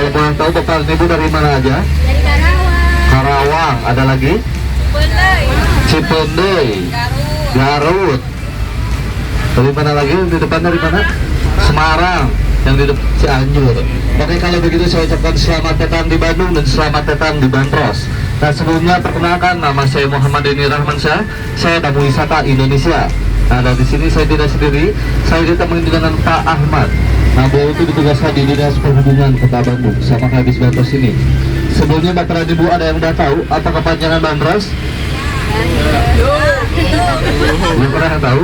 Kalau boleh tahu Bapak Ibu dari mana aja? Dari Karawang. Karawang, ada lagi? Cipendei, Garut. Dari mana lagi? Di depan dari mana? Semarang, yang di depan Cianjur. Oke, kalau begitu saya ucapkan selamat datang di Bandung dan selamat datang di Bandros. Nah, sebelumnya perkenalkan, nama saya Muhammad Denny Rahmansyah. Saya tamu wisata Indonesia. Nah, dan di sini saya tidak sendiri, saya ditemani dengan Pak Ahmad. Nah, beliau itu ditugaskan di Dinas Perhubungan Kota Bandung sama Kabis Bandros ini. Sebelumnya Bapak dan Ibu ada yang udah tahu apa kepanjangan Bandros? Belum pernah tahu?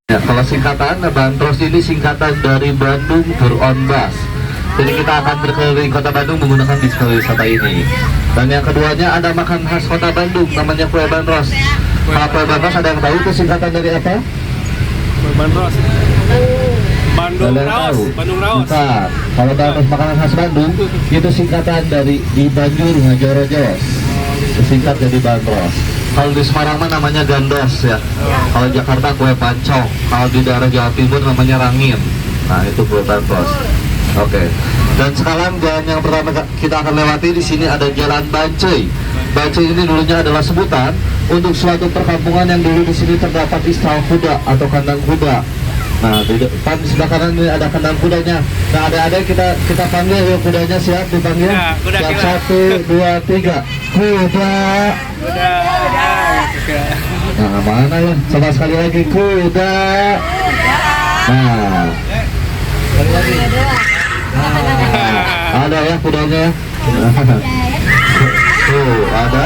Ya, kalau singkatan, Bandros ini singkatan dari Bandung Tour on Bus. Jadi kita akan berkeliling kota Bandung menggunakan bis wisata ini. Dan yang keduanya ada makan khas kota Bandung, namanya kue Bandros. Kalau kue Bandros ada yang tahu itu singkatan dari apa? Kue Bandros. Bandung Raos. Bandung Raos. Bukan. Kalau Bandros makanan khas Bandung itu singkatan dari di Banjur Ngajorojos. Singkat dari Bandros. Kalau di Semarang mah namanya gandos ya. Kalau Jakarta kue pancong. Kalau di daerah Jawa Timur namanya rangin. Nah, itu kue Bandros. Oke. Dan sekarang jalan yang pertama kita akan lewati di sini ada Jalan Bancai. Bancai ini dulunya adalah sebutan untuk suatu perkampungan yang dulu di sini terdapat istal kuda atau kandang kuda. Nah, di depan sebelah kanan ini ada kandang kudanya. Nah, ada kita panggil ya kudanya, siap dipanggil? Ya, kuda siap, kita. 1, 2, 3. Kuda. Nah, mana ya? Coba sekali lagi, kuda. Nah, sekali lagi. Nah, ada ya kudanya. Tuh, ada.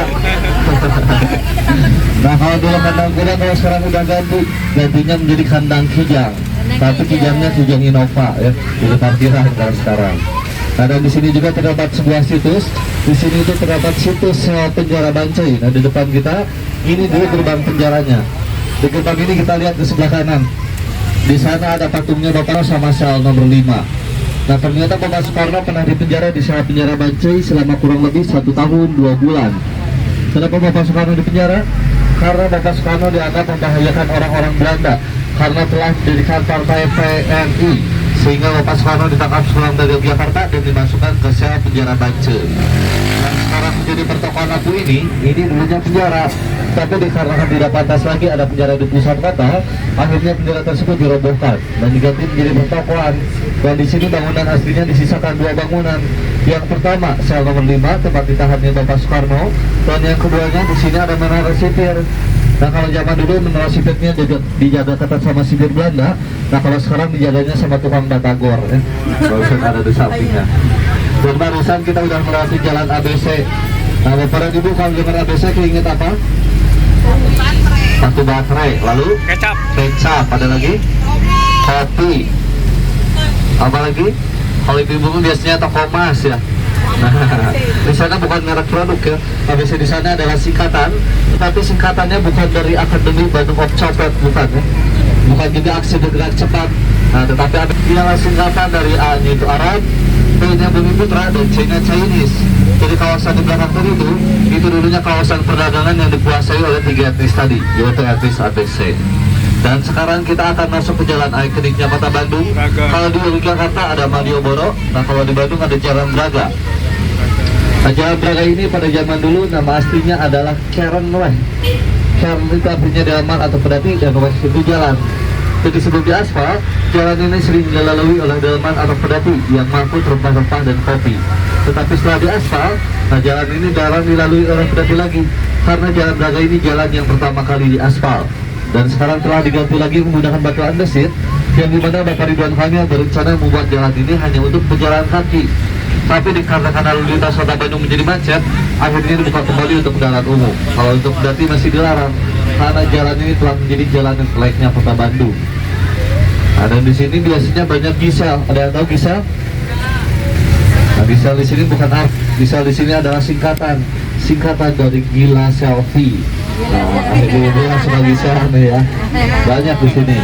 Nah, kalau dulu kandang kuda, kalau sekarang udah gantinya menjadi kandang kijang. Tapi kijangnya kijang Innova ya, di parkiran kalau sekarang. Nah, dan di sini juga terdapat sebuah situs. Di sini itu terdapat situs penjara Bancai. Nah, di depan kita ini dulu gerbang penjaranya. Di gerbang ini kita lihat di sebelah kanan. Di sana ada patungnya Bapak sama sel nomor 5. Nah, ternyata Bapak Soekarno pernah dipenjara di sel penjara Bancai selama kurang lebih 1 tahun 2 bulan. Kenapa Bapak Soekarno dipenjara? Karena Bapak Soekarno dianggap membahayakan orang-orang Belanda karena telah didirikan partai PNI, sehingga Bapak Soekarno ditangkap pulang dari Yogyakarta dan dimasukkan ke sel penjara Bancai. Dan sekarang menjadi pertokohan aku ini dulunya penjara, tapi dikarenakan tidak pantas lagi ada penjara di pusat kota, akhirnya penjara tersebut dirobohkan dan diganti menjadi pertokohan. Dan di sini bangunan aslinya disisakan 2 bangunan. Yang pertama sel nomor 5 tempat ditahannya Bapak Soekarno, dan yang keduanya di sini ada menara sipir. Nah, kalau zaman dulu menara sipirnya dijaga ketat sama sipir Belanda. Nah, kalau sekarang dijaganya sama tukang batagor ya. Barusan ada di sampingnya. Dan barusan kita udah melewati jalan ABC. Nah, Bapak dan Ibu kalau dengar ABC keinget apa? Batu baterai. Lalu kecap. Ada lagi? Kopi. Apa lagi? Kalau ibu-ibu biasanya toko emas ya. Nah, di sana bukan merek produk ya. ABC di sana adalah singkatan, tetapi singkatannya bukan dari Akademi Bandung of Copet, bukan ya. Bukan juga aksi bergerak cepat. Nah, tetapi ada yang singkatan dari A-nya itu Arab, B-nya Bumi Putra, dan C-nya Chinese. Jadi kawasan di belakang tadi itu dulunya kawasan perdagangan yang dikuasai oleh 3 etnis tadi, yaitu etnis ABC. Dan sekarang kita akan masuk ke jalan ikoniknya kota Bandung. Kalau di Yogyakarta ada Malioboro, nah kalau di Bandung ada Jalan Braga. Nah, Jalan Braga ini pada zaman dulu nama aslinya adalah Kerenweh. Keren itu artinya delman atau pedati, dan weh itu jalan. Jadi sebelum diaspal, jalan ini sering dilalui oleh delman atau pedati yang mampu rempah-rempah dan kopi. Tetapi setelah diaspal, nah jalan ini jarang dilalui oleh pedati lagi, karena Jalan Braga ini jalan yang pertama kali diaspal. Dan sekarang telah diganti lagi menggunakan batu andesit, yang dimana Bapak Ridwan Kamil berencana membuat jalan ini hanya untuk pejalan kaki. Tapi dikarenakan lalu lintas kota Bandung menjadi macet, akhirnya dibuka kembali untuk kendaraan umum. Kalau untuk pedati masih dilarang, karena jalan ini telah menjadi jalan yang layaknya kota Bandung. Nah, dan di sini biasanya banyak gisel. Ada yang tahu gisel? Nah, gisel di sini bukan art. Gisel di sini adalah singkatan dari gila selfie. Nah, akhirnya ini langsung gisel nih ya. Banyak di sini.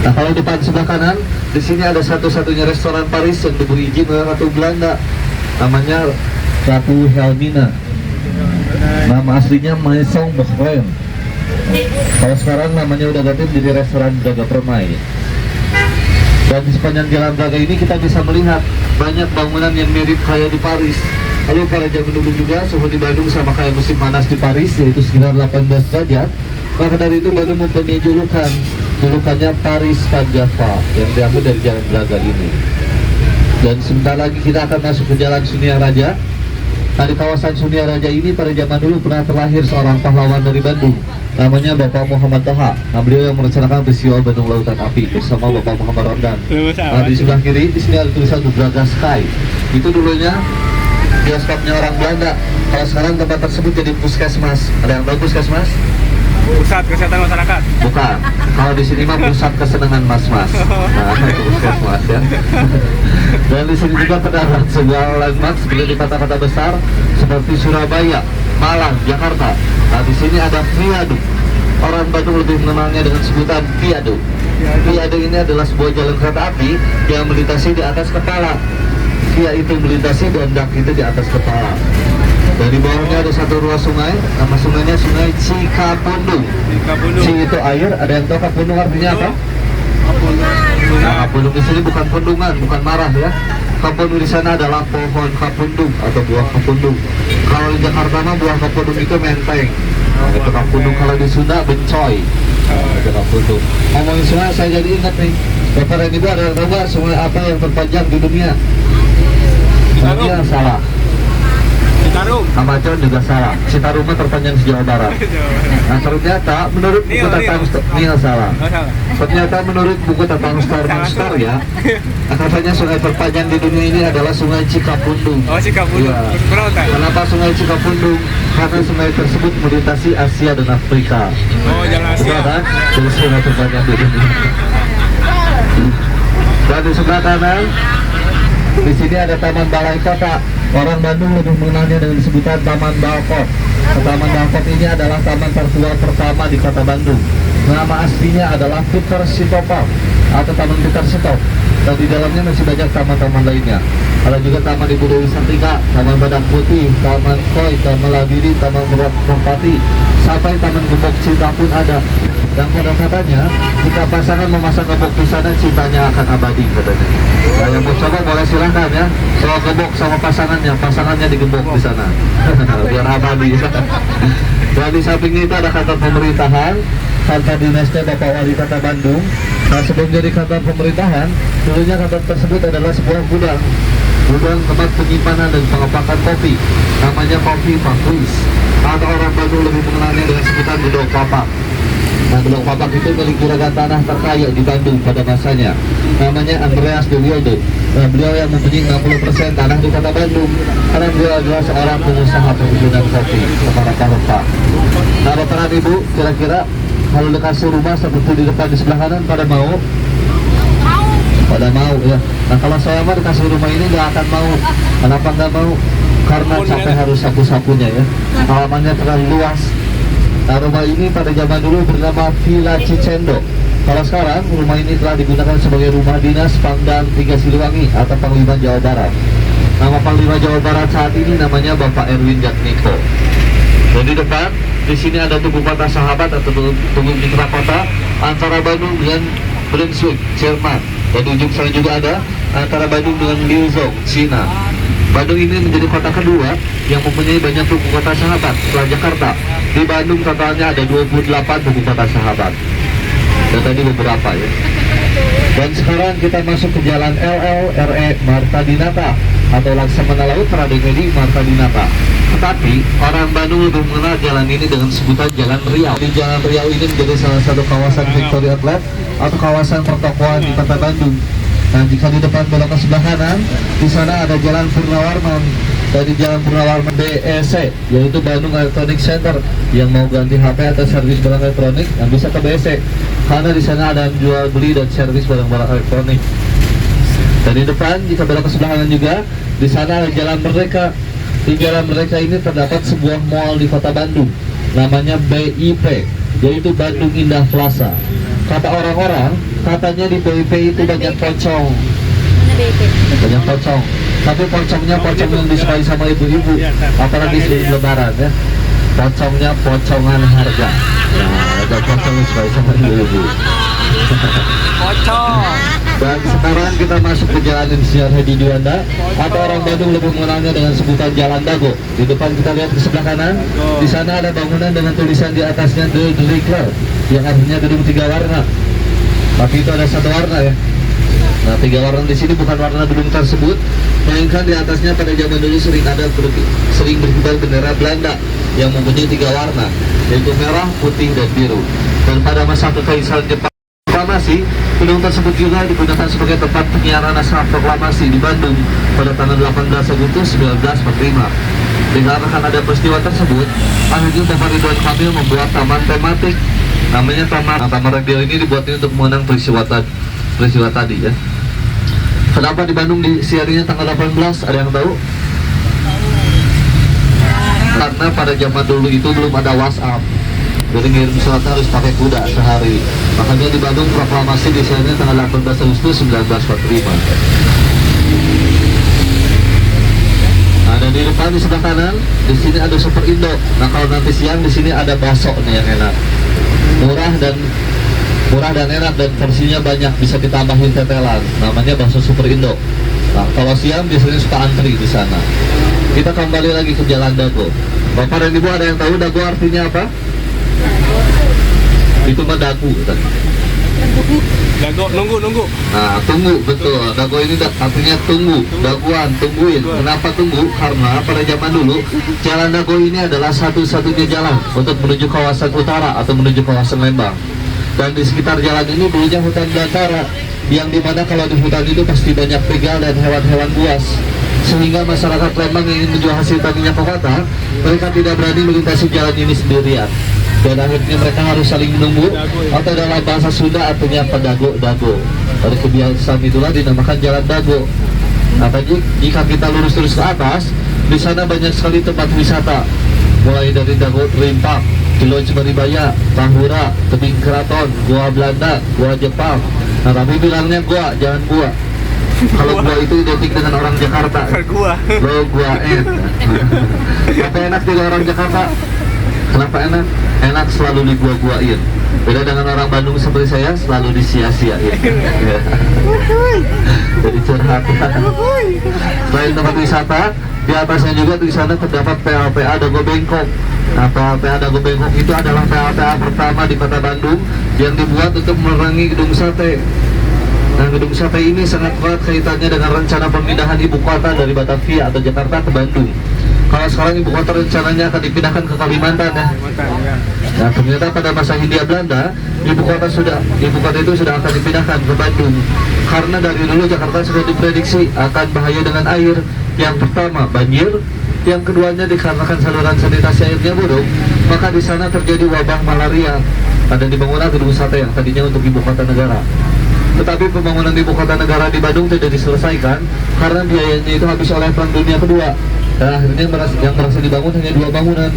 Nah, kalau depan sebelah kanan, di sini ada satu-satunya restoran Paris yang diberi izin oleh Ratu Belanda. Namanya Ratu Helmina. Nama aslinya Maison Bochrem. Kalau sekarang namanya udah ganti menjadi restoran Braga Permai. Dan di sepanjang Jalan Braga ini kita bisa melihat banyak bangunan yang mirip kayak di Paris. Lalu pada zaman dulu juga suhu di Bandung sama kayak musim panas di Paris, yaitu sekitar 18 derajat. Maka dari itu Bandung mempunyai julukannya Paris Van Java yang diambil dari Jalan Braga ini. Dan sebentar lagi kita akan masuk ke Jalan Sunia Raja. Nah, di kawasan Sunia Raja ini pada zaman dulu pernah terlahir seorang pahlawan dari Bandung, namanya Bapak Muhammad Toha. Nah, beliau yang merencanakan peristiwa Bandung Lautan Api bersama Bapak Muhammad Ramdan. Nah, di sebelah kiri di sini ada tulisan Braga Sky. Itu dulunya bioskopnya orang Belanda. Kalau sekarang tempat tersebut jadi puskesmas. Ada yang tahu puskesmas? Pusat Kesehatan Masyarakat. Bukan. Kalau di sini mah pusat kesenangan mas-mas. Nah, itu puskesmas ya. Dan di sini juga terdapat sebuah landmark seperti di kota-kota besar seperti Surabaya, Malang, Jakarta. Nah, di sini ada viaduk. Orang Bandung lebih mengenalnya dengan sebutan viaduk. Viaduk ini adalah sebuah jalan kereta api yang melintasi di atas kepala. Via itu melintasi dan dak itu di atas kepala. Dari bawahnya ada satu ruas sungai, nama sungainya Sungai Cikapundung. Ci itu air, ada yang tahu Kapundung artinya apa? Nah, Kapundung di sini bukan pundungan, bukan marah ya. Kapundung di sana adalah pohon kapundung atau buah kapundung. Kalau di Jakarta mah buah kapundung itu menteng. Nah, itu kapundung. Kalau di Sunda bencoy. Nah, itu kapundung. Ngomongin sungai saya jadi ingat nih. Bapak dan Ibu ada yang tahu nggak sungai apa yang terpanjang di dunia? Dunia salah. Citarum. Amacon juga salah. Citarum terpanjang di Jawa Barat. Nah, ternyata menurut buku tata Nil salah. Ternyata menurut buku tata Star ya, katanya sungai terpanjang di dunia ini adalah Sungai Cikapundung. Oh, Cikapundung. Ya. Berontak. Kenapa Sungai Cikapundung? Karena sungai tersebut melintasi Asia dan Afrika. Oh, jalan Asia. Iya kan? Jadi sungai terpanjang di dunia. Dan di sebelah kanan, di sini ada Taman Balai Kota. Orang Bandung lebih mengenalnya dengan sebutan Taman Balkot. Taman Balkot ini adalah taman tertua pertama di kota Bandung. Nama aslinya adalah Peter Sitopal atau Taman Peter Sitop. Dan di dalamnya masih banyak taman-taman lainnya. Ada juga Taman Ibu Dewi Sartika, Taman Badak Putih, Taman Koi, Taman Labiri, Taman Merpati, sampai Taman Gembok Cinta pun ada. Dan pada katanya, jika pasangan memasang gembok di sana, cintanya akan abadi katanya. Nah, yang mau coba boleh silahkan ya. Soal gembok sama pasangannya digembok di sana, biar abadi. Dan di sampingnya itu ada kantor pemerintahan, kantor dinasnya Bapak Wali Kota Bandung. Nah, sebelum jadi kantor pemerintahan, dulunya kantor tersebut adalah sebuah gudang tempat penyimpanan dan pengepakan kopi. Namanya Kopi Pakuis, atau orang Bandung lebih mengenalnya dengan sebutan Gedung Papak. Nah, Gedung Papak itu milik juragan tanah terkaya di Bandung pada masanya. Namanya Andreas de Wilde. Nah, beliau yang mempunyai 60% tanah di kota Bandung. Karena beliau adalah seorang pengusaha perkebunan kopi rempah-rempah. Nah, Bapak dan Ibu, kira-kira kalau dikasih rumah seperti di depan di sebelah kanan, pada mau? Pada mau ya. Nah, kalau saya mah dikasih rumah ini nggak akan mau. Kenapa nggak mau? Karena capek harus sapu-sapunya ya. Halamannya terlalu luas. Nah, rumah ini pada zaman dulu bernama Villa Cicendo. Kalau sekarang rumah ini telah digunakan sebagai rumah dinas Pangdam 3 Siliwangi atau Panglima Jawa Barat. Nama Panglima Jawa Barat saat ini namanya Bapak Erwin Jatmiko. Dan di depan di sini ada tugu kota sahabat atau tugu mitra kota antara Bandung dengan Brunswick, Jerman. Dan di ujung sana juga ada antara Bandung dengan Liuzhou, Cina. Bandung ini menjadi kota kedua yang mempunyai banyak tugu kota sahabat setelah Jakarta. Di Bandung totalnya ada 28 tugu kota sahabat. Dan tadi beberapa ya. Dan sekarang kita masuk ke jalan LLRE Marta Dinata atau Laksamana Laut Rademedi Marta Dinata. Tetapi orang Bandung lebih mengenal jalan ini dengan sebutan Jalan Riau. Di Jalan Riau ini menjadi salah satu kawasan Victory Outlet atau kawasan pertokoan di kota Bandung. Nah, jika di depan belok ke sebelah kanan, di sana ada Jalan Purnawarman. Dari Jalan Purnawarman BEC, yaitu Bandung Electronic Center, yang mau ganti HP atau servis barang elektronik, yang bisa ke BEC. Karena di sana ada jual beli dan servis barang-barang elektronik. Dan di depan, jika belok ke sebelah kanan juga, di sana ada Jalan Merdeka. Di Jalan Merdeka ini terdapat sebuah mall di kota Bandung, namanya BIP, yaitu Bandung Indah Plaza. Kata orang-orang, katanya di BIP itu banyak pocong. Banyak pocong. Tapi pocongnya pocong yang disukai sama ibu-ibu, apalagi sebelum lebaran ya. Pocongnya pocongan harga. Nah, ada kosong supaya sama dulu. Pocong. Dan sekarang kita masuk ke Jalan Insinyur Hedi Juanda, atau orang Bandung lebih mengenalnya dengan sebutan Jalan Dago. Di depan kita lihat ke sebelah kanan, di sana ada bangunan dengan tulisan di atasnya The Declare, yang artinya gedung 3 warna. Tapi itu ada 1 warna ya. Nah, 3 warna di sini bukan warna gedung tersebut, melainkan di atasnya pada zaman dulu sering berkibar bendera Belanda yang mempunyai 3 warna, yaitu merah, putih, dan biru. Dan pada masa kekaisaran Jepang proklamasi, gedung tersebut juga digunakan sebagai tempat penyiaran naskah proklamasi di Bandung pada tanggal 18 Agustus 1945. Dikarenakan ada peristiwa tersebut, akhirnya Bapak Ridwan Kamil membuat taman tematik, namanya Taman Radio ini dibuat untuk mengenang peristiwa tadi ya. Kenapa di Bandung disiarinya tanggal 18? Ada yang tahu? Karena pada zaman dulu itu belum ada WhatsApp, jadi ngirim surat harus pakai kuda sehari. Makanya di Bandung proklamasi disiarinya tanggal 18 Agustus 1945. Nah, dan di depan di sebelah kanan, di sini ada Super Indo. Nah, kalau nanti siang di sini ada bakso nih yang enak, murah dan enak, dan porsinya banyak, bisa ditambahin tetelan. Namanya bakso Super Indo. Nah, kalau siang biasanya suka antri di sana. Kita kembali lagi ke Jalan Dago. Bapak dan Ibu ada yang tahu Dago artinya apa? Itu mah dagu tadi. Dago, nunggu. Nah, tunggu, betul. Dago ini artinya tunggu, daguan, tungguin. Kenapa tunggu? Karena pada zaman dulu Jalan Dago ini adalah satu-satunya jalan untuk menuju kawasan utara atau menuju kawasan Lembang. Dan di sekitar jalan ini dulunya hutan belantara, yang dimana kalau di hutan itu pasti banyak begal dan hewan-hewan buas, sehingga masyarakat Lembang yang ingin menjual hasil taninya ke kota, mereka tidak berani melintasi jalan ini sendirian. Dan akhirnya mereka harus saling menunggu, atau dalam bahasa Sunda artinya pedago-dago. Dari kebiasaan itulah dinamakan Jalan Dago. Nah, tadi jika kita lurus terus ke atas, di sana banyak sekali tempat wisata, mulai dari Dago Rimpak, Kilo Cibaribaya, Tahura, Tebing Keraton, Gua Belanda, Gua Jepang. Nah, tapi bilangnya gua, jangan gua. Kalau gua itu identik dengan orang Jakarta. Gua. Lo gua Apa enak jadi orang Jakarta? Kenapa enak? Enak selalu digua-guain. Beda dengan orang Bandung seperti saya, selalu disia-siain. Ya. Jadi curhat. Selain tempat wisata, di atasnya juga di sana terdapat PLTA Dago Bengkok. Nah, PLTA Dago Bengkok itu adalah PLTA pertama di kota Bandung yang dibuat untuk menerangi gedung sate. Nah, gedung sate ini sangat erat kaitannya dengan rencana pemindahan ibu kota dari Batavia atau Jakarta ke Bandung. Kalau sekarang ibu kota rencananya akan dipindahkan ke Kalimantan ya. Nah, ternyata pada masa Hindia Belanda, ibu kota itu sudah akan dipindahkan ke Bandung. Karena dari dulu Jakarta sudah diprediksi akan bahaya dengan air. Yang pertama banjir, yang keduanya dikarenakan saluran sanitasi airnya buruk, maka di sana terjadi wabah malaria. Ada dibangunlah gedung sate yang tadinya untuk ibu kota negara. Tetapi pembangunan ibu kota negara di Bandung tidak diselesaikan karena biayanya itu habis oleh Perang Dunia Kedua. Dan akhirnya yang berhasil dibangun hanya 2 bangunan,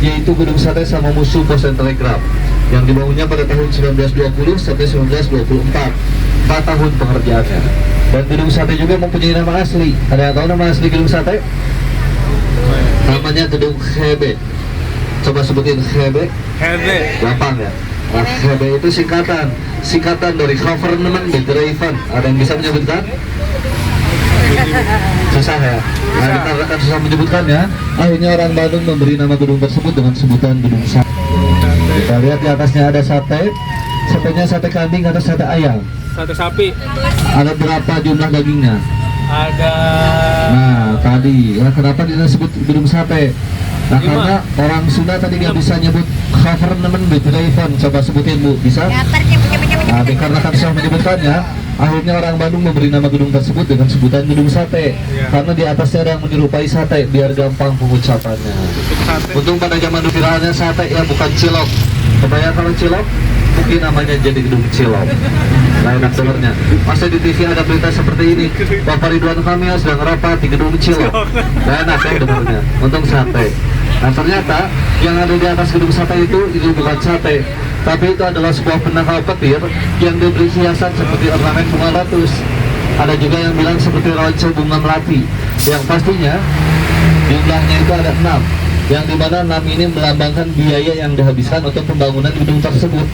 yaitu gedung sate sama musuh pos dan telegraf, yang dibangunnya pada tahun 1920 sampai 1924. 4 tahun pengerjaannya. Dan gedung sate juga mempunyai nama asli. Ada yang tahu nama asli gedung sate? Namanya gedung Hebe. Coba sebutin Hebe. Hebe. Gampang ya. Nah, Hebe itu singkatan dari Government Bedrijven. Ada yang bisa menyebutkan? Susah ya. Nah, dikarenakan susah menyebutkannya, akhirnya orang Bandung memberi nama gedung tersebut dengan sebutan gedung sate. Kita lihat di atasnya ada sate. Satenya sate kambing atau sate ayam. Sate sapi. Ada berapa jumlah dagingnya? Ada. Nah, tadi ya, kenapa disebut gedung sate? Nah, karena orang Sunda tadi nggak bisa nyebut Government Bedrijven. Coba sebutin Bu, bisa? Nah, dikarenakan susah menyebutkannya, akhirnya orang Bandung memberi nama gedung tersebut dengan sebutan gedung sate. Karena di atasnya ada yang menyerupai sate, biar gampang pengucapannya. Untung pada zaman dulu viralnya sate ya, bukan cilok. Kebayang kalau cilok? Mungkin namanya jadi gedung cilok. Nah, enak dengernya. Masa di TV ada berita seperti ini, Bapak Ridwan Kamil sedang rapat di gedung cilok. Nah, enak ya dengernya. Untung sate. Nah, ternyata yang ada di atas gedung sate itu bukan sate, tapi itu adalah sebuah penangkal petir yang diberi hiasan seperti ornamen bunga lotus. Ada juga yang bilang seperti roncong bunga melati. Yang pastinya jumlahnya itu ada 6. yang dimana 6 ini melambangkan biaya yang dihabiskan untuk pembangunan gedung tersebut,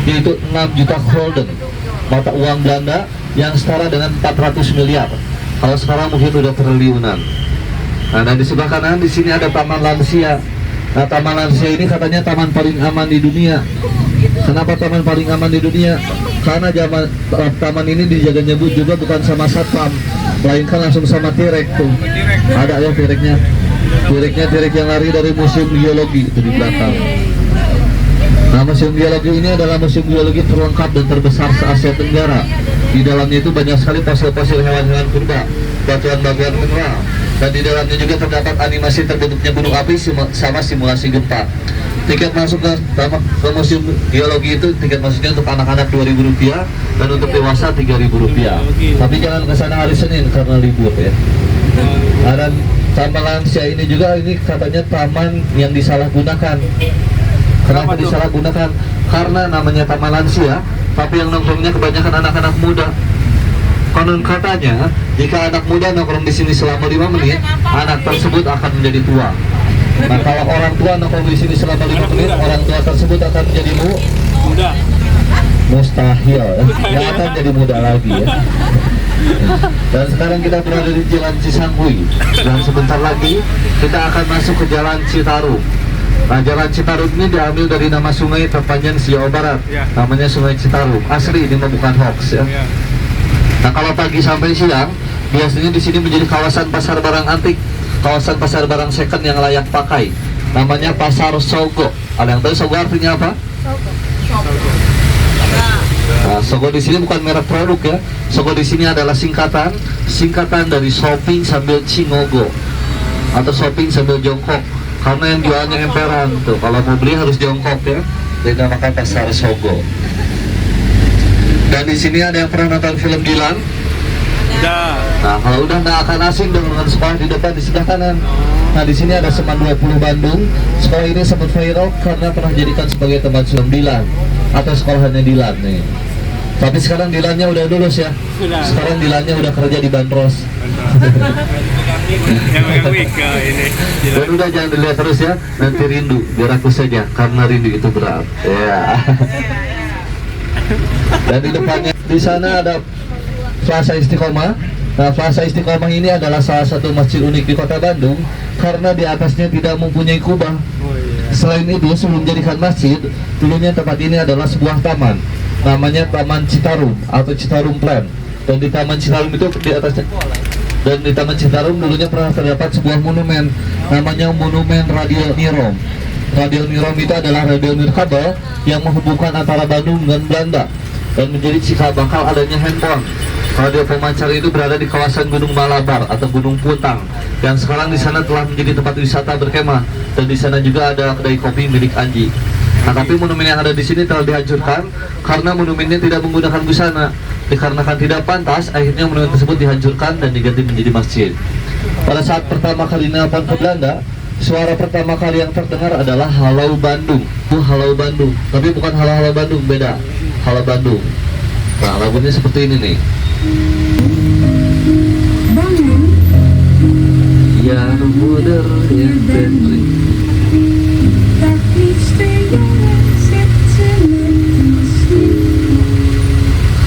yaitu 6 juta gulden, mata uang Belanda yang setara dengan 400 miliar. Kalau sekarang mungkin udah triliunan. Nah, dan di sebelah kanan di sini ada Taman Lansia. Nah, Taman Lansia ini katanya taman paling aman di dunia. Kenapa taman paling aman di dunia? Karena taman ini dijaganya juga bukan sama satpam, melainkan langsung sama T-Rex tuh. Ada ya T-Rexnya. T-Rex yang lari dari Museum Geologi itu di belakang. Nah, Museum Geologi ini adalah museum geologi terlengkap dan terbesar se-Asia Tenggara. Di dalamnya itu banyak sekali fosil-fosil hewan-hewan purba, batuan-batuan mineral, dan di dalamnya juga terdapat animasi terbentuknya gunung api sama simulasi gempa. Tiket masuk ke Museum Geologi itu, tiket masuknya untuk anak-anak Rp2.000 dan untuk dewasa Rp3.000. Tapi jangan ke sana hari Senin karena libur ya. Dan Taman Lansia ini juga ini katanya taman yang disalahgunakan. Kenapa disalahgunakan? Karena namanya Taman Lansia, tapi yang nongkrongnya kebanyakan anak-anak muda. Konon katanya, jika anak muda nongkrong di sini selama 5 menit, anak tersebut akan menjadi tua. Nah, kalau orang tua nongkrong di sini selama 5 menit, orang tua tersebut akan menjadi muda. Mustahil, nggak akan jadi muda lagi ya. Dan sekarang kita berada di Jalan Cisangkuy, dan sebentar lagi kita akan masuk ke Jalan Citarum. Nah, Jalan Citarum ini diambil dari nama sungai terpanjang di Jawa Barat, namanya Sungai Citarum. Asli, ini bukan hoax ya. Nah, kalau pagi sampai siang, biasanya di sini menjadi kawasan pasar barang antik, kawasan pasar barang second yang layak pakai. Namanya Pasar Sogo. Ada yang tahu Sogo artinya apa? Nah, Sogo di sini bukan merek produk ya. Sogo di sini adalah singkatan dari shopping sambil cingogo atau shopping sambil jongkok. Karena yang jualnya emperan tuh, kalau mau beli harus jongkok ya. Dinamakan Pasar Sogo. Dan di sini ada yang pernah nonton film Dilan? Nah, kalau udah nggak akan asing dengan sekolah di depan di sebelah kanan. Nah, di sini ada Seman 20 Bandung. Sekolah ini sempat viral karena pernah dijadikan sebagai tempat film Dilan atau sekolahannya Dilan nih. Tapi sekarang Dilannya udah lulus ya. Sekarang Dilannya udah kerja di Bandros. Dan udah jangan dilihat terus ya, nanti rindu. Biar aku saja, karena rindu itu berat. Ya. Dan di depannya di sana ada Plaza Istiqomah. Nah, Plaza Istiqomah ini adalah salah satu masjid unik di Kota Bandung karena di atasnya tidak mempunyai kubah. Selain itu, sebelum dijadikan masjid, dulunya tempat ini adalah sebuah taman. Namanya Taman Citarum atau Citarum Plan. Dan di Taman Citarum itu di atasnya, dan di Taman Citarum dulunya pernah terdapat sebuah monumen, namanya Monumen Radio Nirom. Radio Nirom itu adalah radio nirkabel yang menghubungkan antara Bandung dan Belanda dan menjadi cikal bakal adanya handphone. Radio pemancar itu berada di kawasan Gunung Malabar atau Gunung Puntang, yang sekarang di sana telah menjadi tempat wisata berkemah, dan di sana juga ada kedai kopi milik Anji. Nah, tapi monumen yang ada di sini telah dihancurkan karena monumennya tidak menggunakan busana. Dikarenakan tidak pantas, akhirnya monumen tersebut dihancurkan dan diganti menjadi masjid. Pada saat pertama kali nelpon ke Belanda, suara pertama kali yang terdengar adalah Halo Bandung. Halo Bandung, tapi bukan halo Bandung, beda. Halo Bandung. Nah, lagunya seperti ini nih. Ya muder ya Benri.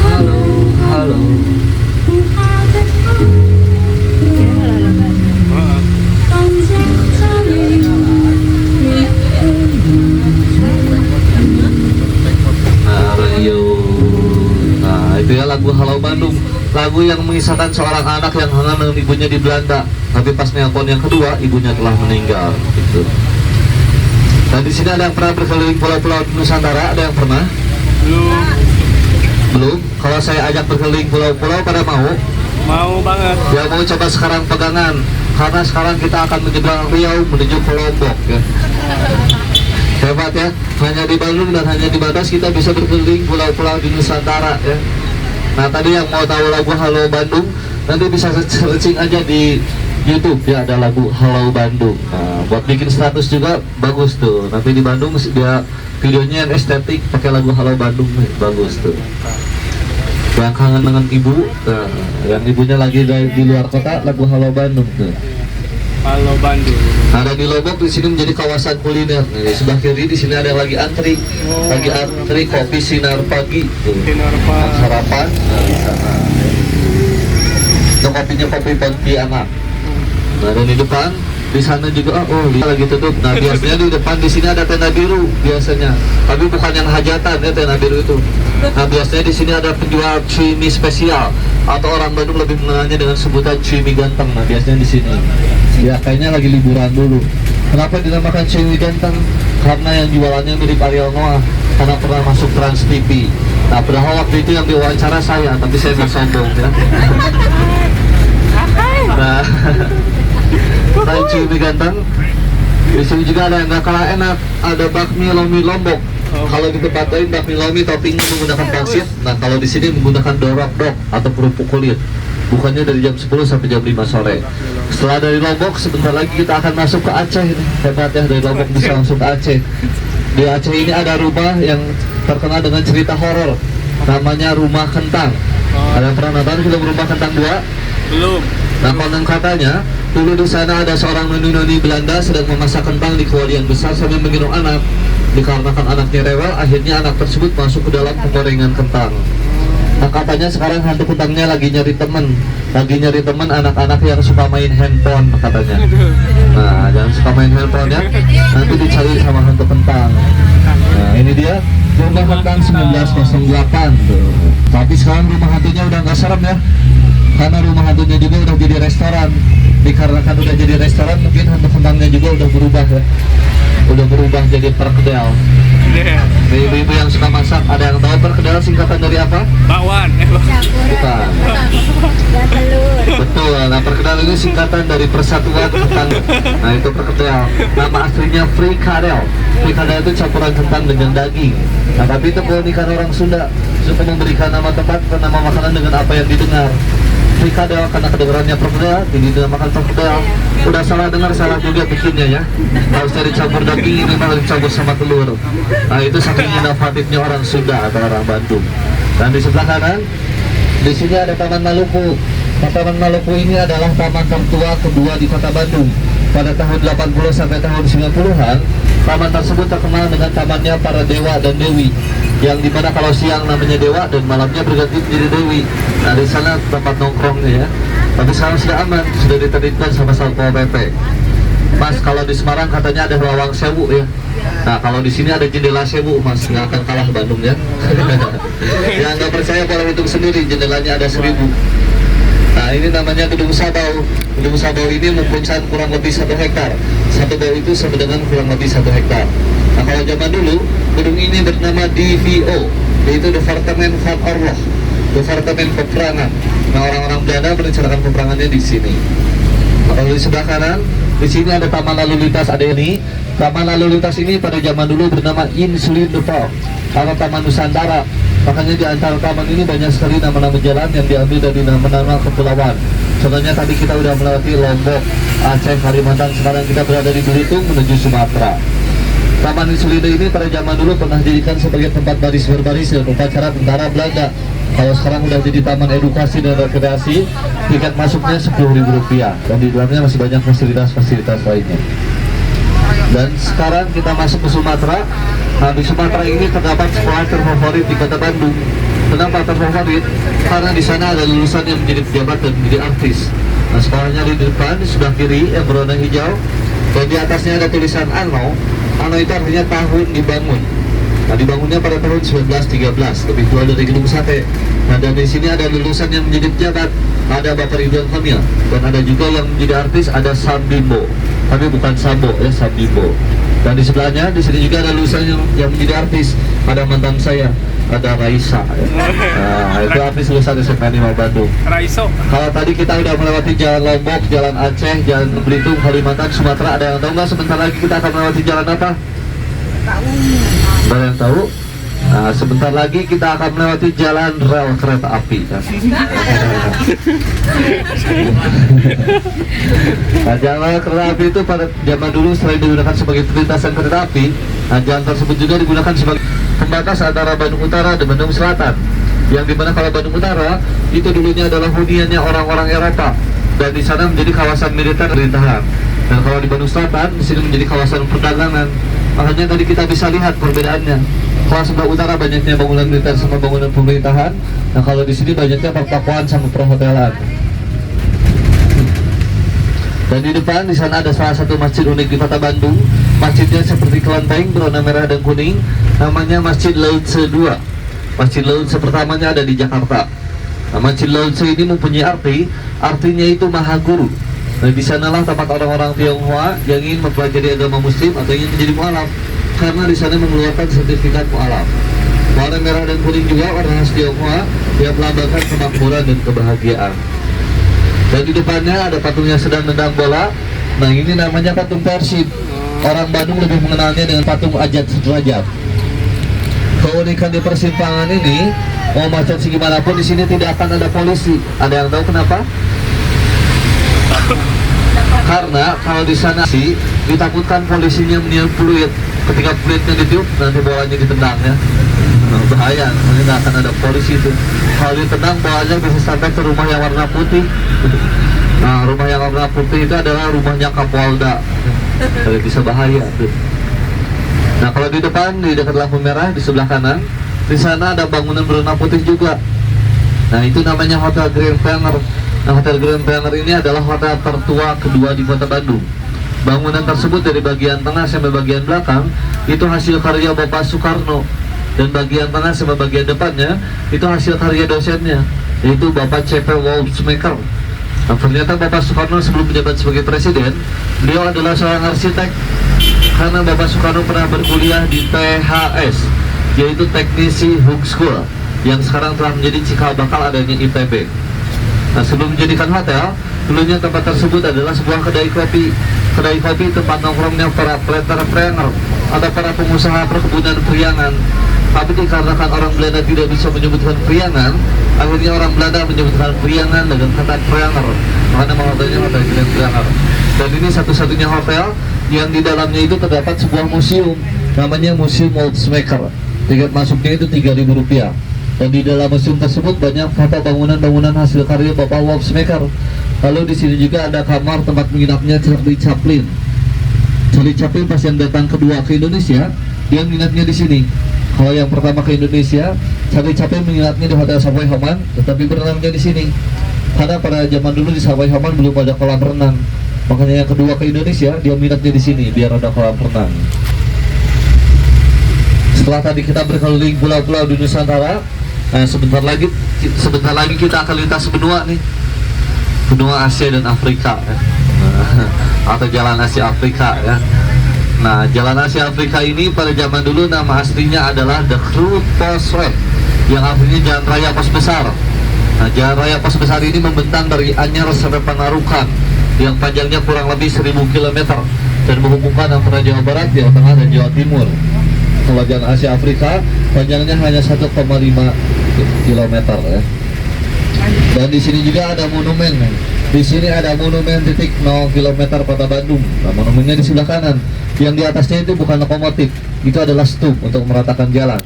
Halo, halo. Nah, itu ya lagu Halo Bandung. Lagu yang mengisahkan seorang anak yang hangat dengan ibunya di Belanda. Tapi pas nelpon yang kedua, ibunya telah meninggal gitu. Dan di sini ada yang pernah berkeliling pulau-pulau Nusantara? Ada yang pernah? Belum? Kalau saya ajak berkeliling pulau-pulau, pada mau? Mau banget. Ya, mau coba sekarang pegangan. Karena sekarang kita akan menyeberang Riau menuju ke Lombok ya. Hebat ya, hanya di Bandung dan hanya di Batas kita bisa berkeliling pulau-pulau di Nusantara ya. Nah, tadi yang mau tahu lagu Halo Bandung, nanti bisa searching aja di YouTube ya, ada lagu Halo Bandung. Nah, buat bikin status juga bagus tuh. Nanti di Bandung dia videonya yang estetik pakai lagu Halo Bandung nih, bagus tuh. Yang kangen dengan ibu, nah, yang ibunya lagi di luar kota, lagu Halo Bandung tuh. Kalau Bandung. Ada di Lombok, di sini menjadi kawasan kuliner. Nah, di sebelah kiri di sini ada lagi antri, kopi sinar pagi. Tuh. Sinar Pagi. Sarapan. Nah, di sana. Itu kopinya kopi Pontianak. Nah, dan di depan di sana juga dia lagi tutup. Nah, biasanya di depan di sini ada tenda biru biasanya. Tapi bukan yang hajatan ya tenda biru itu. Nah, biasanya di sini ada penjual cumi spesial atau orang Bandung lebih mengenalnya dengan sebutan cumi ganteng. Nah, biasanya di sini. Ya, kayaknya lagi liburan dulu. Kenapa dinamakan cumi ganteng? Karena yang jualannya mirip Ariel Noah karena pernah masuk Trans TV. Nah, padahal waktu itu yang diwawancara saya, tapi saya nggak sombong ya. Nah, selain cumi ganteng, di sini juga ada yang nggak kalah enak, ada bakmi lomi Lombok. Kalau di tempat lain bakmi lomi toppingnya menggunakan pangsit, nah kalau di sini menggunakan dorok dok atau kerupuk kulit. Bukannya dari jam 10 sampai jam 5 sore. Setelah dari Lombok, sebentar lagi kita akan masuk ke Aceh. Hebat ya, dari Lombok bisa langsung ke Aceh. Di Aceh ini ada rumah yang terkenal dengan cerita horor, namanya Rumah Kentang. Ada yang pernah nonton film Rumah Kentang 2? Belum. Nah, konon katanya dulu di sana ada seorang noni Belanda sedang memasak kentang di kuali yang besar sambil menggendong anak. Dikarenakan anaknya rewel, akhirnya anak tersebut masuk ke dalam penggorengan kentang. Nah, katanya sekarang hantu kentangnya lagi nyari teman anak-anak yang suka main handphone katanya. Nah, jangan suka main handphone ya, nanti dicari sama hantu kentang. Nah, ini dia Rumah Kentang 1908 tuh. Tapi sekarang rumah hantunya udah nggak serem ya, karena rumah hantunya juga udah jadi restoran. Dikarenakan udah jadi restoran, mungkin hantu kentangnya juga udah berubah ya, udah berubah jadi perkedel. Ibu-ibu yang suka masak, ada yang tahu perkedel singkatan dari apa? Bakwan. Bukan. Betul, nah perkedel ini singkatan dari Persatuan Kentang. Nah, itu perkedel. Nama aslinya frikadel. Frikadel itu campuran kentang dengan daging. Nah, tapi itu keunikan orang Sunda, suka memberikan nama tempat atau nama makanan dengan apa yang didengar. Frikadel karena kedengarannya perkedel, ini dinamakan perkedel. Udah salah dengar, salah juga bikinnya ya. Harusnya dicampur daging, ini malah dicampur sama telur. Nah, itu saking inovatifnya orang Sunda atau orang Bandung. Dan di sebelah kanan, di sini ada Taman Maluku. Nah, Taman Maluku ini adalah taman tertua kedua di Kota Bandung. Pada tahun 80 sampai tahun 90-an, taman tersebut terkenal dengan tamannya para dewa dan dewi, yang dimana kalau siang namanya dewa dan malamnya berganti menjadi dewi. Nah, di sana tempat nongkrongnya ya. Tapi sekarang sudah aman, sudah ditertibkan sama Satpol PP. Mas, kalau di Semarang katanya ada lawang sewu ya. Nah, kalau di sini ada jendela sewu, Mas, nggak akan kalah Bandung ya. Yang nggak percaya boleh hitung sendiri, jendelanya ada 1000. Nah, ini namanya Gedung Sabau. Gedung Sabau ini mempunyai kurang lebih 1 hektar. Satu bau itu sama dengan kurang lebih 1 hektar. Nah, kalau zaman dulu, gedung ini bernama DVO, yaitu Departemen van Oorlog, Departemen Peperangan. Nah, orang-orang Belanda merencanakan peperangannya di sini. Kalau di sebelah kanan, di sini ada Taman Lalu Lintas. Ada ini, Taman Lalu Lintas ini pada zaman dulu bernama Insulin de Park atau Taman Nusantara. Makanya di antara taman ini banyak sekali nama-nama jalan yang diambil dari nama-nama kepulauan. Contohnya tadi kita udah melewati Lombok, Aceh, Kalimantan. Sekarang kita berada di Belitung menuju Sumatera. Taman Insulinde ini pada zaman dulu pernah dijadikan sebagai tempat baris berbaris dan upacara tentara Belanda. Kalau sekarang udah jadi taman edukasi dan rekreasi, tiket masuknya Rp10.000 dan di dalamnya masih banyak fasilitas-fasilitas lainnya. Dan sekarang kita masuk ke Sumatera. Nah, di Sumatera ini terdapat sekolah terfavorit di Kota Bandung. Kenapa terfavorit? Karena di sana ada lulusan yang menjadi pejabat dan menjadi artis. Nah, sekolahnya di depan, di sebelah kiri yang berwarna hijau, dan di atasnya ada tulisan Ano. Ano itu artinya tahun dibangun. Nah, dibangunnya pada tahun 1913, lebih tua dari Gedung Sate. Nah, dan di sini ada lulusan yang menjadi pejabat, ada Bapak Ridwan Kamil, dan ada juga yang menjadi artis, ada Sam Bimbo. Tapi bukan Sambo ya, Sam Bimbo. Dan di sebelahnya, di sini juga ada lulusan yang menjadi artis, ada mantan saya, ada Raisa ya. Nah, itu artis lulusan SMA 5 Bandung. Raiso. Kalau tadi kita udah melewati jalan Lombok, jalan Aceh, jalan Belitung, Kalimantan, Sumatera, ada yang tahu nggak sebentar lagi kita akan melewati jalan apa? Ada yang tahu? Nah, sebentar lagi kita akan melewati jalan rel kereta api ya. Nah, jalan kereta api itu pada zaman dulu selain digunakan sebagai perlintasan kereta api, nah, jalan tersebut juga digunakan sebagai pembatas antara Bandung Utara dan Bandung Selatan. Yang dimana kalau Bandung Utara itu dulunya adalah huniannya orang-orang Eropa, dan di sana menjadi kawasan militer pemerintahan. Dan kalau di Bandung Selatan, di sini menjadi kawasan perdagangan. Makanya tadi kita bisa lihat perbedaannya. Kalau sebelah utara banyaknya bangunan militer sama bangunan pemerintahan. Nah kalau di sini banyaknya pertokoan sama perhotelan. Dan di depan di sana ada salah satu masjid unik di kota Bandung. Masjidnya seperti kelenteng berwarna merah dan kuning. Namanya Masjid Lautse II. Masjid Lautse pertamanya ada di Jakarta. Nah, Masjid Lautse ini mempunyai artinya itu Maha Guru. Nah, di sanalah tempat orang-orang Tionghoa yang ingin mempelajari agama Muslim atau ingin menjadi mualaf, karena di sana mengeluarkan sertifikat mualaf. Warna merah dan kuning juga warna khas Tionghoa yang melambangkan kemakmuran dan kebahagiaan. Dan di depannya ada patung yang sedang nendang bola. Nah ini namanya patung Persib. Orang Bandung lebih mengenalnya dengan patung Ajat Sudrajat. Keunikan di persimpangan ini, mau macet segimanapun di sini tidak akan ada polisi. Ada yang tahu kenapa? Karena kalau di sana sih ditakutkan polisinya meniup fluid. Ketika fluidnya ditiup, nanti bolanya ditendang ya. Nah, bahaya, nanti nggak akan ada polisi itu. Kalau ditendang bolanya bisa sampai ke rumah yang warna putih. Nah, rumah yang warna putih itu adalah rumahnya Kapolda. Jadi bisa bahaya tuh. Nah, kalau di depan di dekat lampu merah di sebelah kanan, di sana ada bangunan berwarna putih juga. Nah, itu namanya Hotel Grand Penner. Nah, Hotel Grand Penner ini adalah hotel tertua kedua di Kota Bandung. Bangunan tersebut dari bagian tengah sampai bagian belakang itu hasil karya Bapak Soekarno, dan bagian tengah sampai bagian depannya itu hasil karya dosennya, yaitu Bapak C.P. Wolfsmaker. Nah, ternyata Bapak Soekarno sebelum menjabat sebagai presiden, beliau adalah seorang arsitek, karena Bapak Soekarno pernah berkuliah di THS, yaitu Teknisi Hook School, yang sekarang telah menjadi cikal bakal adanya ITB. Nah, sebelum menjadikan hotel, dulunya tempat tersebut adalah sebuah kedai kopi. Kedai kopi tempat nongkrongnya para entrepreneur atau para pengusaha perkebunan priangan. Tapi dikarenakan orang Belanda tidak bisa menyebutkan priangan, akhirnya orang Belanda menyebutkan priangan dengan kata entrepreneur. Makanya hotelnya Hotel Grand Penner. Dan ini satu-satunya hotel yang di dalamnya itu terdapat sebuah museum, namanya Museum Wolfsmaker. Tiket masuknya itu Rp3.000. Dan di dalam museum tersebut banyak foto bangunan-bangunan hasil karya Bapak Wolfsmaker. Lalu di sini juga ada kamar tempat menginapnya Charlie Chaplin. Charlie Chaplin pas yang datang kedua ke Indonesia, dia menginapnya di sini. Kalau yang pertama ke Indonesia, Charlie Chaplin menginapnya di Hotel Savoy Homan, tetapi berenangnya di sini. Karena pada zaman dulu di Savoy Homan belum ada kolam renang. Makanya yang kedua ke Indonesia, dia menginapnya di sini biar ada kolam renang. Setelah tadi kita berkeliling pulau-pulau di Nusantara, nah, sebentar lagi kita akan lintas benua nih, benua Asia dan Afrika ya. Atau Jalan Asia Afrika ya. Nah, Jalan Asia Afrika ini pada zaman dulu nama aslinya adalah The Groot Postweg, yang artinya Jalan Raya Pos Besar. Nah, Jalan Raya Pos Besar ini membentang dari Anyar sampai Panarukan, yang panjangnya kurang lebih 1000 km dan menghubungkan antara Jawa Barat, Jawa Tengah, dan Jawa Timur. Kalau Jalan Asia Afrika panjangnya hanya 1,5 km ya. Dan di sini juga ada monumen. Di sini ada monumen titik 0 km Kota Bandung. Nah, monumennya di sebelah kanan. Yang di atasnya itu bukan lokomotif, itu adalah stup untuk meratakan jalan.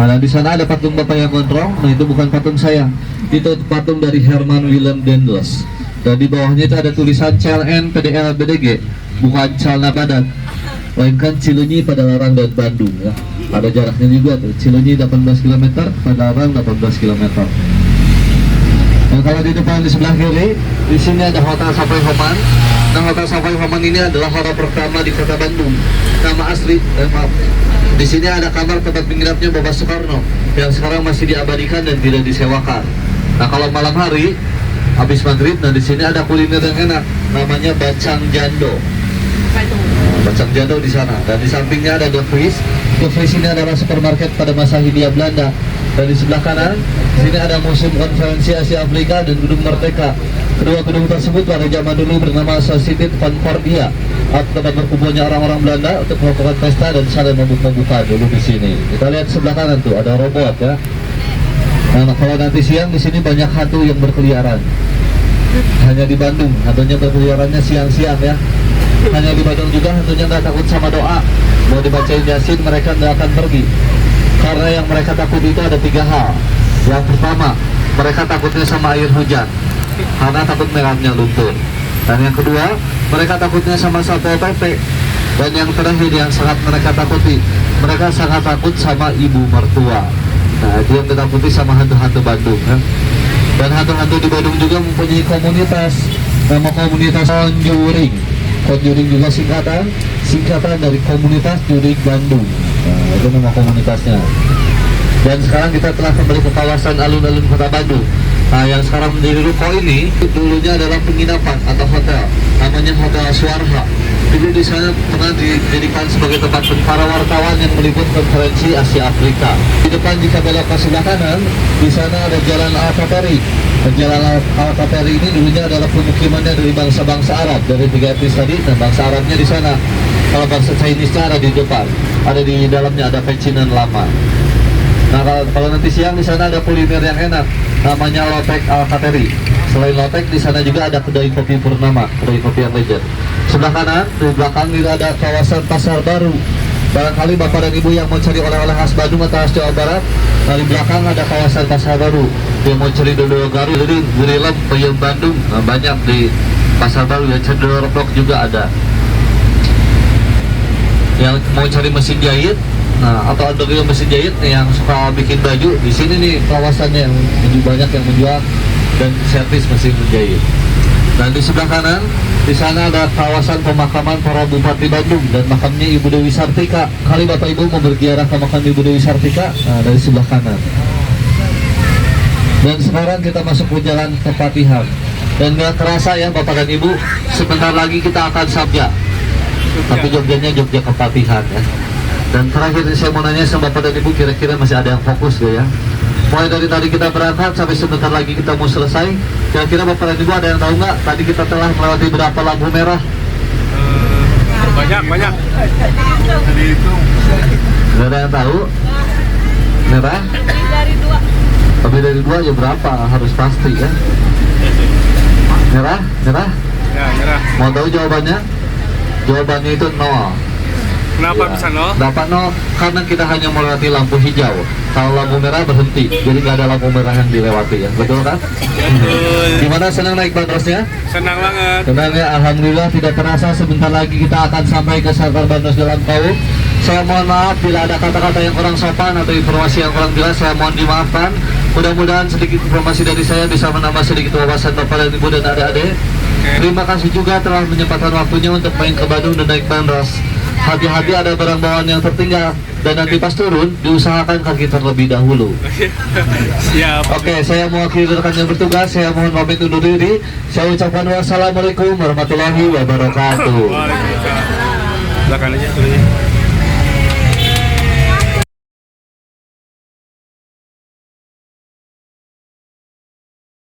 Nah, di sana ada patung Bapak yang gondrong. Nah, itu bukan patung saya. Itu patung dari Herman Willem Daendels. Dan di bawahnya itu ada tulisan CLN PDL BDG, bukan Celana Badan, melainkan Cileunyi, Padalarang, dan Bandung ya. Ada jaraknya juga tuh, Cileunyi 18 km, Padalarang 18 km. Dan kalau di depan di sebelah kiri, di sini ada Hotel Savoy Homan. Nah, Hotel Savoy Homan ini adalah hotel pertama di Kota Bandung. Nama asli, maaf. Di sini ada kamar tempat menginapnya Bapak Soekarno yang sekarang masih diabadikan dan tidak disewakan. Nah, kalau malam hari habis maghrib, nah di sini ada kuliner yang enak, namanya Bacang Jando. Bacang Jando di sana, dan di sampingnya ada The Vries. The Vries ini adalah supermarket pada masa Hindia Belanda. Dan di sebelah kanan, di sini ada Museum Konferensi Asia Afrika dan Gedung Merdeka. Kedua gedung tersebut pada zaman dulu bernama Society Concordia, tempat berkumpulnya orang-orang Belanda untuk melakukan pesta dan saling membuka dulu di sini. Kita lihat sebelah kanan tuh ada robot ya. Nah, kalau nanti siang di sini banyak hantu yang berkeliaran. Hanya di Bandung hantunya berkeliarannya siang-siang ya. Hanya di Bandung juga hantunya nggak takut sama doa. Mau dibacain Yasin mereka nggak akan pergi. Karena yang mereka takut itu ada 3 hal. Yang pertama, mereka takutnya sama air hujan, karena takut merahnya luntur. Dan yang kedua, mereka takutnya sama Satpol PP. Dan yang terakhir yang sangat mereka takuti, mereka sangat takut sama ibu mertua. Nah, itu yang ditakuti sama hantu-hantu Bandung kan? Dan hantu-hantu di Bandung juga mempunyai komunitas, nama komunitas Conjuring. Conjuring juga singkatan dari komunitas Juring Bandung. Nah, itu nama komunitasnya. Dan sekarang kita telah kembali ke kawasan alun-alun kota Bandung. Nah, yang sekarang menjadi ruko ini dulunya adalah penginapan atau hotel, namanya Hotel Swarha. Dulu di sana pernah dijadikan sebagai tempat para wartawan yang meliput konferensi Asia Afrika. Di depan jika belok ke sebelah kanan, di sana ada Jalan Al-Kateri. Jalan Al-Kateri ini dulunya adalah pemukimannya dari bangsa-bangsa Arab, dari 3 etnis tadi, dan bangsa Arabnya di sana. Kalau bangsa Chinese-nya ada di depan, ada di dalamnya ada pecinan lama. Nah, kalau nanti siang di sana ada kuliner yang enak, namanya Lotek Al-Kateri. Selain Lotek, di sana juga ada kedai kopi Purnama, kedai kopi yang legend. Sebelah kanan, di belakang juga ada kawasan Pasar Baru. Barangkali Bapak dan Ibu yang mau cari oleh-oleh khas Bandung atau khas Jawa Barat, nah, di belakang ada kawasan Pasar Baru. Yang mau cari dodol garu, jadi gurilem, peyem Bandung, nah, banyak di Pasar Baru. Ya, cendol rotok juga ada. Yang mau cari mesin jahit, nah, atau ada juga mesin jahit yang suka bikin baju, di sini nih kawasannya yang banyak yang menjual dan servis mesin menjahit. Dan di sebelah kanan, di sana ada kawasan pemakaman para Bupati Bandung dan makamnya Ibu Dewi Sartika. Kali Bapak Ibu mau berziarah ke makam Ibu Dewi Sartika, nah, dari sebelah kanan. Dan sekarang kita masuk ke jalan Kepatihan. Dan gak terasa ya Bapak dan Ibu, sebentar lagi kita akan sabja. Tapi Jogjanya Jogja Kepatihan ya. Dan terakhir saya mau nanya sama Bapak dan Ibu, kira-kira masih ada yang fokus gak ya? Mulai dari tadi kita berangkat sampai sebentar lagi kita mau selesai, kira-kira Bapak dan Ibu ada yang tahu nggak? Tadi kita telah melewati berapa lampu merah? Banyak. Nggak ada yang tahu? Merah? Lebih dari 2 ya berapa? Harus pasti ya. Merah? Ya, merah. Mau tahu jawabannya? Jawabannya itu 0. Kenapa Ya. bisa 0? Dapat 0 karena kita hanya melewati lampu hijau. Kalau lampu merah berhenti, jadi nggak ada lampu merah yang dilewati ya, betul kan? Betul. Gimana, senang naik bandrosnya? Senang banget. Senang ya, alhamdulillah. Tidak terasa sebentar lagi kita akan sampai ke Sangkar Bandros Jalan Kaum. Saya mohon maaf bila ada kata-kata yang kurang sopan atau informasi yang kurang jelas, saya mohon dimaafkan. Mudah-mudahan sedikit informasi dari saya bisa menambah sedikit wawasan Bapak dan Ibu dan adik-adik. Terima kasih juga telah menyempatkan waktunya untuk main ke Bandung dan naik bandros. Hati-hati ada barang bawaan yang tertinggal, dan nanti pas turun diusahakan kaki terlebih dahulu. Siap. Oke, saya mewakili rekan yang bertugas, saya mohon pamit undur diri. Saya ucapkan wassalamualaikum warahmatullahi wabarakatuh. Waalaikumsalam. Belakang aja dulunya.